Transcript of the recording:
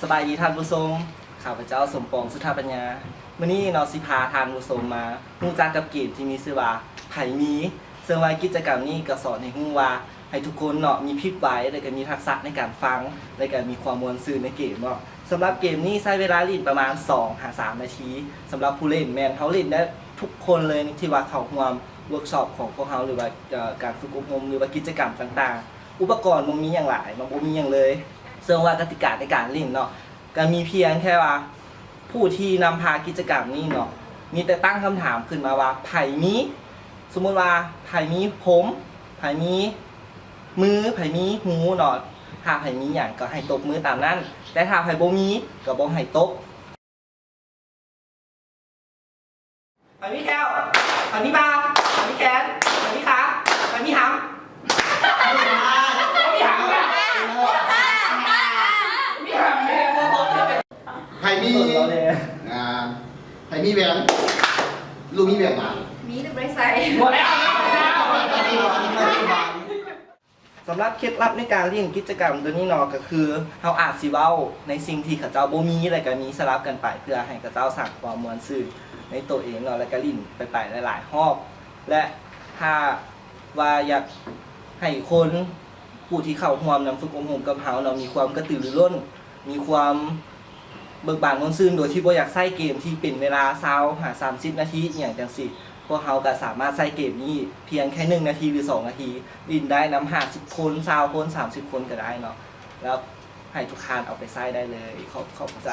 สบายดีท่านผู้ชมข้าพเจ้าสมปองสุธาปัญญามื้อนี้เนาะสิพาท่านผู้ชมมารู้จักกับเกมที่มีชื่อว่าไผมีซึ่งว่ากิจกรรมนี้ก็สอนให้รู้ว่าให้ทุกคนเนาะมีพริบไหวและก็มีทักษะในการฟังและก็มีความม่วนซื่นในเกมเนาะสำหรับเกมนี้ใช้เวลาเล่นประมาณ2-3 นาทีสำหรับผู้เล่นแม่นเขาเล่นได้ทุกคนเลยที่ว่าเข้าร่วมเวิร์กช็อปของพวกเขาหรือว่าการฝึกอบรมหรือว่ากิจกรรมต่างๆอุปกรณ์มันมีอย่างหลายมันบ่มีอย่างเลยซึ่งว่ากติกาในการเล่นเนาะก็มีเพียงแค่ว่าผู้ที่นำพากิจกรรมนี้เนาะมีแต่ตั้งคำถามขึ้นมาว่าไผมีสมมุติว่าไผมีผมไผมีมือไผมีหูเนาะถ้าไผมีอย่างก็ให้ตบมือตามนั้นแต่ถ้าไผบ่มีก็บ่ให้ตบไผมีแก้วไผมีบาไผมีแขนไผมีขาไผมีหำไผมีหำไผ่มีไผ่มีแหวนลูกมีแหวนมา มีหรือไม่ใส่ หมดแล้วสำหรับเคล็ดลับในการเล่นกิจกรรมตัวนี้เนาะก็คือเราอาจสิเว้าในสิ่งที่เขาเจ้าบ่มีอะไรก็มีสลับกันไปเพื่อให้เขาเจ้าสร้างความม่วนซื่นในตัวเองเนาะแล้วก็ลิ้นไปหลายๆรอบและถ้าว่าอยากให้คนผู้ที่เข้าร่วมนำฝึกอบรมกับเราเนาะมีความกระตือรือร้นมีความเบิกบานม่วนซื่นโดยที่บ่อยากใช้เกมที่เป็นเวลา20-30 นาทีอย่างจังซี่พวกเขาก็สามารถใช้เกมนี้เพียงแค่1 นาทีหรือ2 นาทีลินได้นำ50 คน20 คน30 คนก็ได้เนาะแล้วให้ทุกคนเอาไปใช้ได้เลยขอบใจ